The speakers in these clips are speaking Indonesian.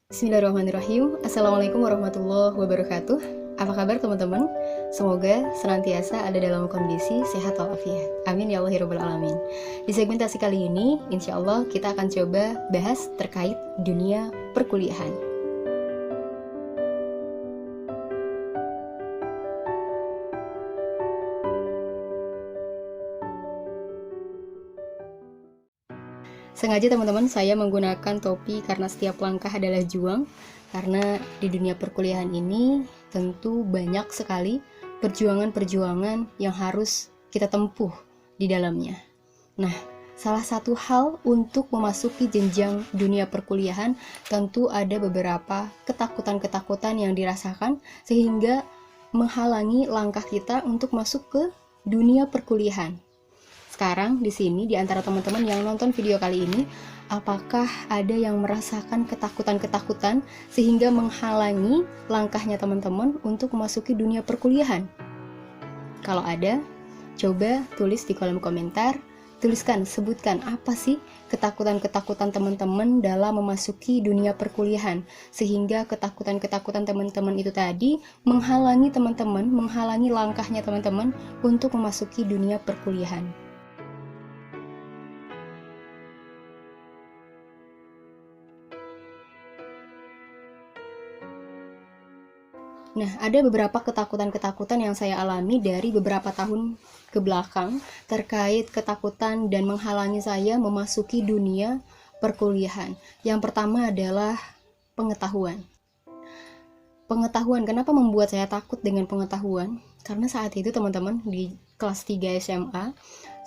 Bismillahirrahmanirrahim. Assalamualaikum warahmatullahi wabarakatuh. Apa kabar teman-teman? Semoga senantiasa ada dalam kondisi sehat walafiat. Amin ya Allah ya Rabbal Alamin. Di segmentasi kali ini, insya Allah kita akan coba bahas terkait dunia perkuliahan. Sengaja teman-teman saya menggunakan topi karena setiap langkah adalah juang. Karena di dunia perkuliahan ini tentu banyak sekali perjuangan-perjuangan yang harus kita tempuh di dalamnya. Nah, salah satu hal untuk memasuki jenjang dunia perkuliahan tentu ada beberapa ketakutan-ketakutan yang dirasakan sehingga menghalangi langkah kita untuk masuk ke dunia perkuliahan. Sekarang di sini di antara teman-teman yang nonton video kali ini, apakah ada yang merasakan ketakutan-ketakutan sehingga menghalangi langkahnya teman-teman untuk memasuki dunia perkuliahan? Kalau ada, coba tulis di kolom komentar, tuliskan, sebutkan apa sih ketakutan-ketakutan teman-teman dalam memasuki dunia perkuliahan, sehingga ketakutan-ketakutan teman-teman itu tadi menghalangi teman-teman, menghalangi langkahnya teman-teman untuk memasuki dunia perkuliahan. Nah, ada beberapa ketakutan-ketakutan yang saya alami dari beberapa tahun ke belakang terkait ketakutan dan menghalangi saya memasuki dunia perkuliahan. Yang pertama adalah pengetahuan. Pengetahuan, kenapa membuat saya takut dengan pengetahuan? Karena saat itu teman-teman di kelas 3 SMA,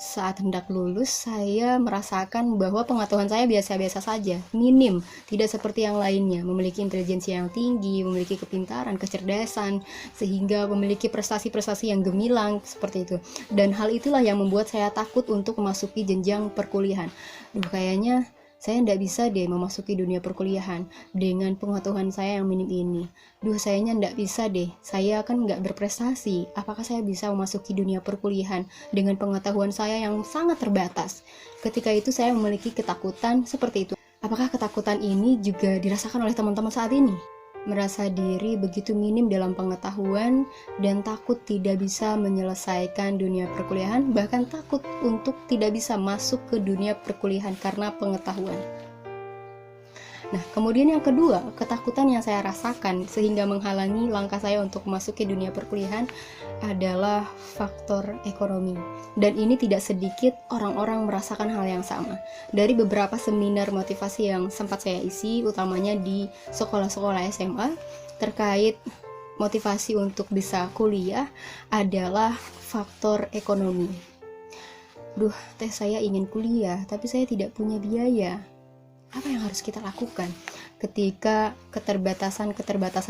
saat hendak lulus, saya merasakan bahwa pengetahuan saya biasa-biasa saja, minim, tidak seperti yang lainnya, memiliki intelijensi yang tinggi, memiliki kepintaran, kecerdasan, sehingga memiliki prestasi-prestasi yang gemilang, seperti itu. Dan hal itulah yang membuat saya takut untuk memasuki jenjang perkuliahan. Kayaknya saya tidak bisa deh memasuki dunia perkuliahan dengan pengetahuan saya yang minim ini. Sayanya tidak bisa deh, saya kan nggak berprestasi. Apakah saya bisa memasuki dunia perkuliahan dengan pengetahuan saya yang sangat terbatas? Ketika itu saya memiliki ketakutan seperti itu. Apakah ketakutan ini juga dirasakan oleh teman-teman saat ini? Merasa diri begitu minim dalam pengetahuan dan takut tidak bisa menyelesaikan dunia perkuliahan, bahkan takut untuk tidak bisa masuk ke dunia perkuliahan karena pengetahuan. Nah, kemudian yang kedua, ketakutan yang saya rasakan sehingga menghalangi langkah saya untuk memasuki dunia perkuliahan adalah faktor ekonomi. Dan ini tidak sedikit orang-orang merasakan hal yang sama. Dari beberapa seminar motivasi yang sempat saya isi, utamanya di sekolah-sekolah SMA, terkait motivasi untuk bisa kuliah adalah faktor ekonomi. Saya ingin kuliah, tapi saya tidak punya biaya. Apa yang harus kita lakukan ketika keterbatasan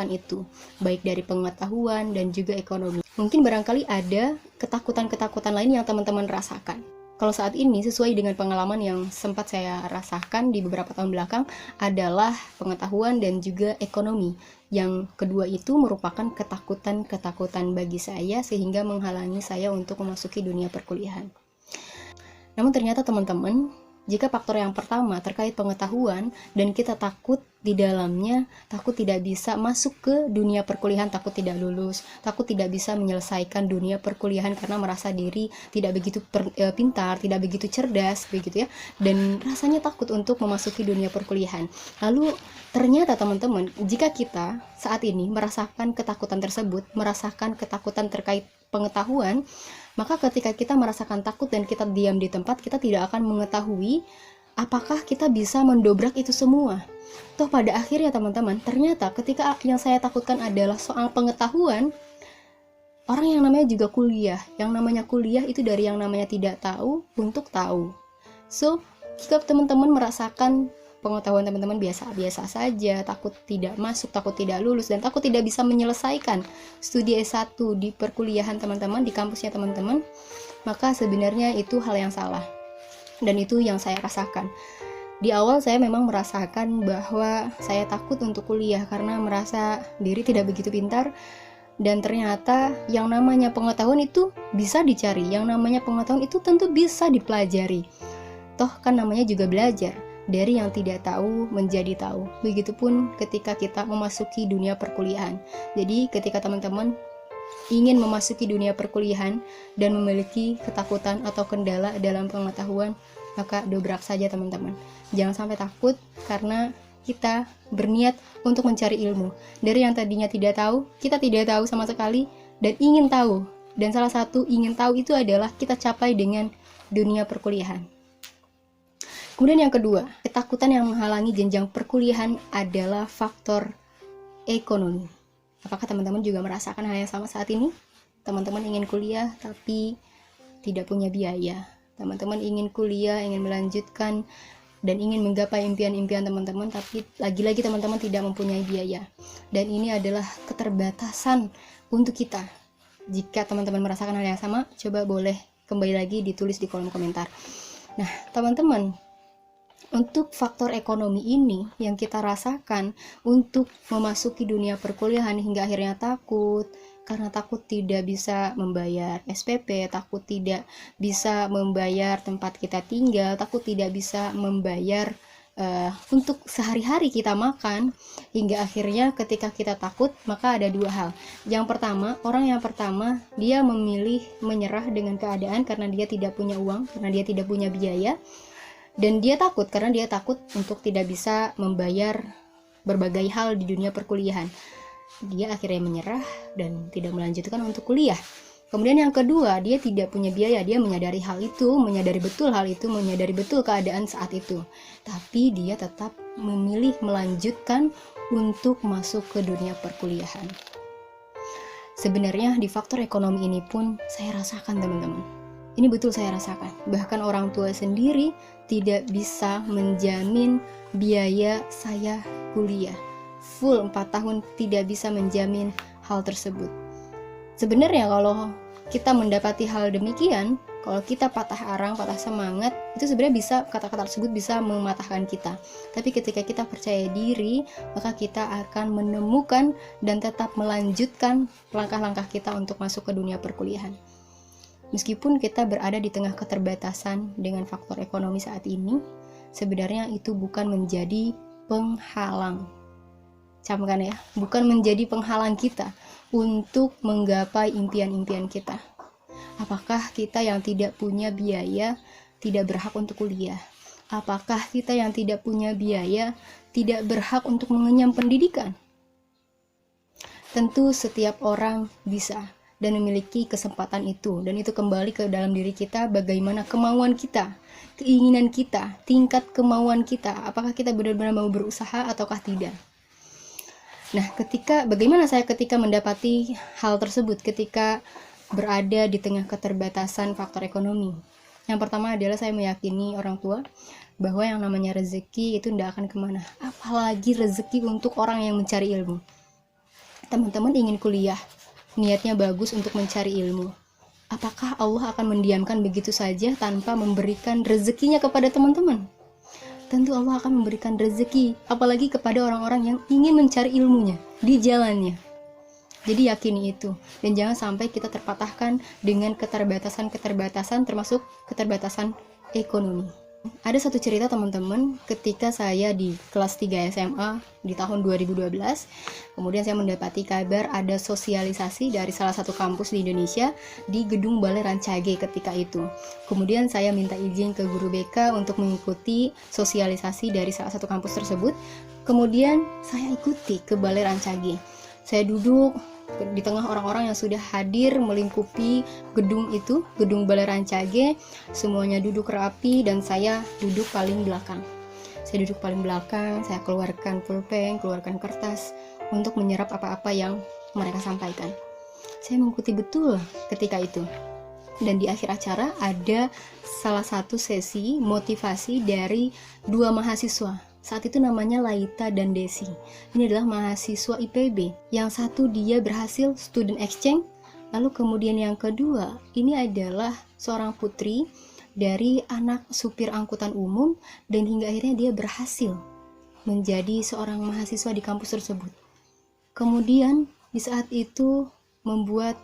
itu, baik dari pengetahuan dan juga ekonomi? Mungkin barangkali ada ketakutan-ketakutan lain yang teman-teman rasakan. Kalau saat ini, sesuai dengan pengalaman yang sempat saya rasakan di beberapa tahun belakang, adalah pengetahuan dan juga ekonomi. Yang kedua itu merupakan ketakutan-ketakutan bagi saya, sehingga menghalangi saya untuk memasuki dunia perkuliahan. Namun ternyata teman-teman, jika faktor yang pertama terkait pengetahuan dan kita takut di dalamnya, takut tidak bisa masuk ke dunia perkuliahan, takut tidak lulus, takut tidak bisa menyelesaikan dunia perkuliahan karena merasa diri tidak begitu pintar, tidak begitu cerdas, begitu ya, dan rasanya takut untuk memasuki dunia perkuliahan. Lalu ternyata teman-teman, jika kita saat ini merasakan ketakutan tersebut, merasakan ketakutan terkait pengetahuan, maka ketika kita merasakan takut dan kita diam di tempat, kita tidak akan mengetahui apakah kita bisa mendobrak itu semua. Toh pada akhirnya teman-teman, ternyata ketika yang saya takutkan adalah soal pengetahuan, orang yang namanya juga kuliah, yang namanya kuliah itu dari yang namanya tidak tahu untuk tahu. So, jika teman-teman merasakan pengetahuan teman-teman biasa-biasa saja, takut tidak masuk, takut tidak lulus, dan takut tidak bisa menyelesaikan studi S1 di perkuliahan teman-teman, di kampusnya teman-teman, maka sebenarnya itu hal yang salah. Dan itu yang saya rasakan. Di awal saya memang merasakan bahwa saya takut untuk kuliah karena merasa diri tidak begitu pintar, dan ternyata yang namanya pengetahuan itu bisa dicari, yang namanya pengetahuan itu tentu bisa dipelajari. Toh kan namanya juga belajar. dari yang tidak tahu menjadi tahu. Begitupun ketika kita memasuki dunia perkuliahan. Jadi ketika teman-teman ingin memasuki dunia perkuliahan dan memiliki ketakutan atau kendala dalam pengetahuan, maka dobrak saja teman-teman. Jangan sampai takut, karena kita berniat untuk mencari ilmu. Dari yang tadinya tidak tahu, kita tidak tahu sama sekali dan ingin tahu. Dan salah satu ingin tahu itu adalah kita capai dengan dunia perkuliahan. Kemudian yang kedua, ketakutan yang menghalangi jenjang perkuliahan adalah faktor ekonomi. Apakah teman-teman juga merasakan hal yang sama saat ini? Teman-teman ingin kuliah tapi tidak punya biaya. Teman-teman ingin kuliah, ingin melanjutkan dan ingin menggapai impian-impian teman-teman, tapi lagi-lagi teman-teman tidak mempunyai biaya. Dan ini adalah keterbatasan untuk kita. Jika teman-teman merasakan hal yang sama, coba boleh kembali lagi ditulis di kolom komentar. Nah, teman-teman, untuk faktor ekonomi ini yang kita rasakan untuk memasuki dunia perkuliahan hingga akhirnya takut, karena takut tidak bisa membayar SPP, takut tidak bisa membayar tempat kita tinggal, takut tidak bisa membayar untuk sehari-hari kita makan, hingga akhirnya ketika kita takut, maka ada dua hal. Yang pertama, orang yang pertama dia memilih menyerah dengan keadaan karena dia tidak punya uang, karena dia tidak punya biaya. Dan dia takut karena dia takut untuk tidak bisa membayar berbagai hal di dunia perkuliahan. Dia akhirnya menyerah dan tidak melanjutkan untuk kuliah. Kemudian yang kedua, dia tidak punya biaya. Dia menyadari hal itu, menyadari betul hal itu, menyadari betul keadaan saat itu. Tapi dia tetap memilih melanjutkan untuk masuk ke dunia perkuliahan. Sebenarnya di faktor ekonomi ini pun saya rasakan teman-teman. Ini betul saya rasakan. Bahkan orang tua sendiri tidak bisa menjamin biaya saya kuliah. Full 4 tahun tidak bisa menjamin hal tersebut. Sebenarnya kalau kita mendapati hal demikian, kalau kita patah arang, patah semangat, itu sebenarnya bisa, kata-kata tersebut bisa mematahkan kita. Tapi ketika kita percaya diri, maka kita akan menemukan dan tetap melanjutkan langkah-langkah kita untuk masuk ke dunia perkuliahan. Meskipun kita berada di tengah keterbatasan dengan faktor ekonomi saat ini, sebenarnya itu bukan menjadi penghalang. Camkan ya, bukan menjadi penghalang kita untuk menggapai impian-impian kita. Apakah kita yang tidak punya biaya tidak berhak untuk kuliah? Apakah kita yang tidak punya biaya tidak berhak untuk mengenyam pendidikan? Tentu setiap orang bisa dan memiliki kesempatan itu, dan itu kembali ke dalam diri kita, bagaimana kemauan kita, keinginan kita, tingkat kemauan kita, apakah kita benar-benar mau berusaha ataukah tidak. Nah, bagaimana saya ketika mendapati hal tersebut, ketika berada di tengah keterbatasan faktor ekonomi? Yang pertama adalah saya meyakini orang tua bahwa yang namanya rezeki itu tidak akan kemana, apalagi rezeki untuk orang yang mencari ilmu. Teman-teman ingin kuliah, niatnya bagus untuk mencari ilmu. Apakah Allah akan mendiamkan begitu saja tanpa memberikan rezekinya kepada teman-teman? Tentu Allah akan memberikan rezeki, apalagi kepada orang-orang yang ingin mencari ilmunya di jalannya. Jadi yakini itu, dan jangan sampai kita terpatahkan dengan keterbatasan termasuk keterbatasan ekonomi. Ada satu cerita teman-teman, ketika saya di kelas 3 SMA di tahun 2012, kemudian saya mendapati kabar ada sosialisasi dari salah satu kampus di Indonesia di gedung Balai Rancage ketika itu. Kemudian saya minta izin ke guru BK untuk mengikuti sosialisasi dari salah satu kampus tersebut. Kemudian saya ikuti ke Balai Rancage. Saya duduk di tengah orang-orang yang sudah hadir melingkupi gedung itu, gedung Balai Rancage. Semuanya duduk rapi dan saya duduk paling belakang. Saya duduk paling belakang, saya keluarkan pulpen, keluarkan kertas untuk menyerap apa-apa yang mereka sampaikan. Saya mengikuti betul ketika itu. Dan di akhir acara ada salah satu sesi motivasi dari 2 mahasiswa. Saat itu namanya Laita dan Desi. Ini adalah mahasiswa IPB. Yang satu dia berhasil student exchange, lalu kemudian yang kedua ini adalah seorang putri dari anak supir angkutan umum, dan hingga akhirnya dia berhasil menjadi seorang mahasiswa di kampus tersebut. Kemudian di saat itu membuat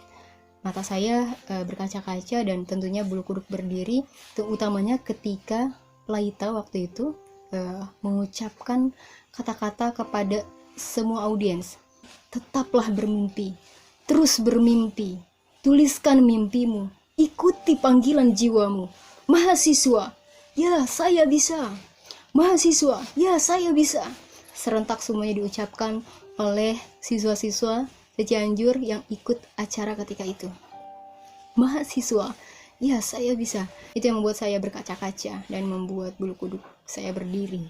mata saya berkaca-kaca dan tentunya bulu kuduk berdiri, terutamanya ketika Laita waktu itu mengucapkan kata-kata kepada semua audiens. Tetaplah bermimpi, terus bermimpi, tuliskan mimpimu, ikuti panggilan jiwamu. Mahasiswa, ya saya bisa. Mahasiswa, ya saya bisa. Serentak semuanya diucapkan oleh siswa-siswa Cianjur yang ikut acara ketika itu. Mahasiswa, ya saya bisa. Itu yang membuat saya berkaca-kaca dan membuat bulu kuduk saya berdiri.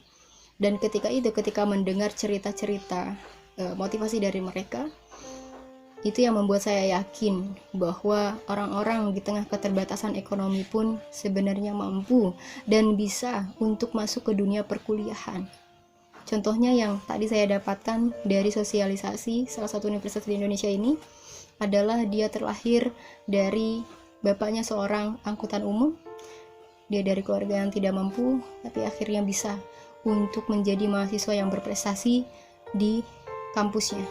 Dan ketika mendengar cerita-cerita motivasi dari mereka, itu yang membuat saya yakin bahwa orang-orang di tengah keterbatasan ekonomi pun sebenarnya mampu dan bisa untuk masuk ke dunia perkuliahan. Contohnya yang tadi saya dapatkan dari sosialisasi salah satu universitas di Indonesia ini adalah dia terlahir dari bapaknya seorang angkutan umum. Dia dari keluarga yang tidak mampu, tapi akhirnya bisa untuk menjadi mahasiswa yang berprestasi di kampusnya.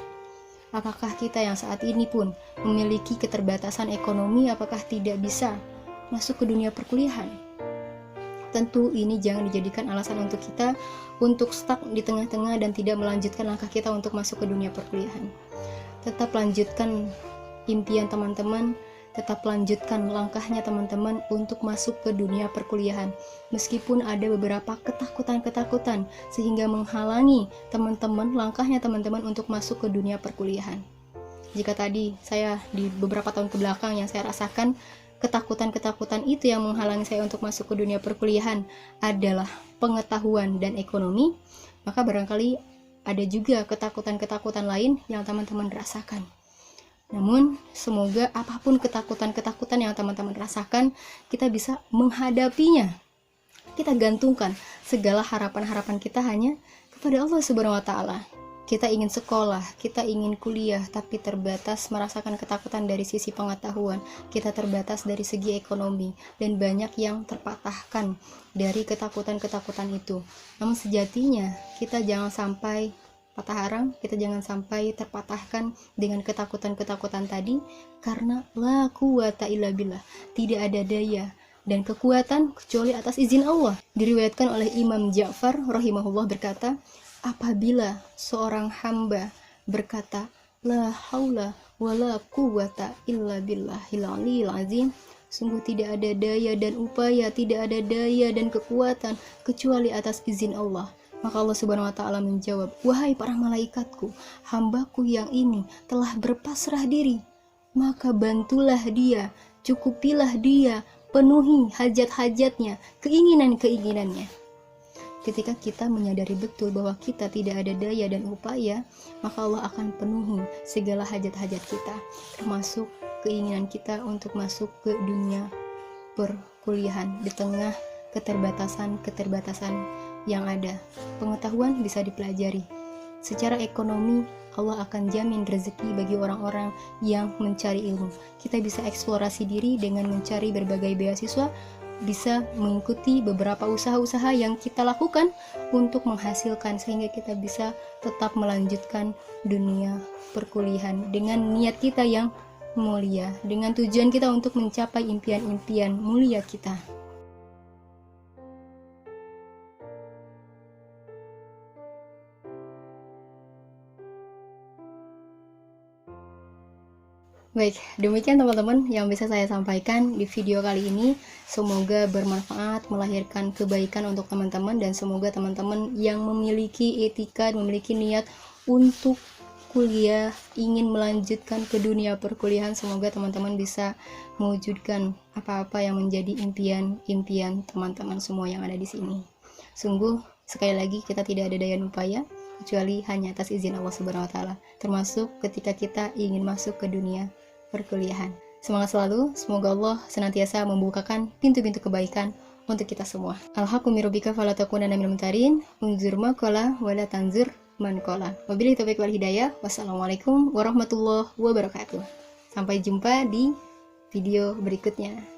Apakah kita yang saat ini pun memiliki keterbatasan ekonomi, apakah tidak bisa masuk ke dunia perkuliahan? Tentu ini jangan dijadikan alasan untuk kita untuk stuck di tengah-tengah dan tidak melanjutkan langkah kita untuk masuk ke dunia perkuliahan. Tetap lanjutkan impian teman-teman, tetap lanjutkan langkahnya teman-teman untuk masuk ke dunia perkuliahan. Meskipun ada beberapa ketakutan-ketakutan sehingga menghalangi teman-teman, langkahnya teman-teman untuk masuk ke dunia perkuliahan. Jika tadi saya di beberapa tahun ke belakang yang saya rasakan ketakutan-ketakutan itu yang menghalangi saya untuk masuk ke dunia perkuliahan adalah pengetahuan dan ekonomi, maka barangkali ada juga ketakutan-ketakutan lain yang teman-teman rasakan. Namun, semoga apapun ketakutan-ketakutan yang teman-teman rasakan, kita bisa menghadapinya. Kita gantungkan segala harapan-harapan kita hanya kepada Allah Subhanahu wa Ta'ala. Kita ingin sekolah, kita ingin kuliah, tapi terbatas merasakan ketakutan dari sisi pengetahuan. Kita terbatas dari segi ekonomi, dan banyak yang terpatahkan dari ketakutan-ketakutan itu. Namun sejatinya, kita jangan sampai patah arang, kita jangan sampai terpatahkan dengan ketakutan-ketakutan tadi, karena la quwata illa billah, tidak ada daya dan kekuatan kecuali atas izin Allah. Diriwayatkan oleh Imam Ja'far rahimahullah berkata, apabila seorang hamba berkata la haula wala quwata illa billahil aliyil azim, sungguh tidak ada daya dan upaya, tidak ada daya dan kekuatan kecuali atas izin Allah. Maka Allah Subhanahu wa Ta'ala menjawab, wahai para malaikatku, hambaku yang ini telah berpasrah diri, maka bantulah dia, cukupilah dia, penuhi hajat-hajatnya, keinginan-keinginannya. Ketika kita menyadari betul bahwa kita tidak ada daya dan upaya, maka Allah akan penuhi segala hajat-hajat kita, termasuk keinginan kita untuk masuk ke dunia perkuliahan di tengah keterbatasan-keterbatasan yang ada. Pengetahuan bisa dipelajari. Secara ekonomi, Allah akan jamin rezeki bagi orang-orang yang mencari ilmu. Kita bisa eksplorasi diri dengan mencari berbagai beasiswa, bisa mengikuti beberapa usaha-usaha yang kita lakukan untuk menghasilkan, sehingga kita bisa tetap melanjutkan dunia perkuliahan dengan niat kita yang mulia, dengan tujuan kita untuk mencapai impian-impian mulia kita. Baik, demikian teman-teman yang bisa saya sampaikan di video kali ini. Semoga bermanfaat, melahirkan kebaikan untuk teman-teman, dan semoga teman-teman yang memiliki etika, memiliki niat untuk kuliah, ingin melanjutkan ke dunia perkuliahan, semoga teman-teman bisa mewujudkan apa-apa yang menjadi impian-impian teman-teman semua yang ada di sini. Sungguh, sekali lagi, kita tidak ada daya upaya kecuali hanya atas izin Allah Subhanahu wa Ta'ala, termasuk ketika kita ingin masuk ke dunia perkuliahan. Semangat selalu, semoga Allah senantiasa membukakan pintu-pintu kebaikan untuk kita semua. Alhaqqu min rabbika fala takunanna minal mumtarin, unzur ma qala wa la tanzur man qala. Wabillahi taufiq wal hidayah. Wassalamualaikum warahmatullahi wabarakatuh. Sampai jumpa di video berikutnya.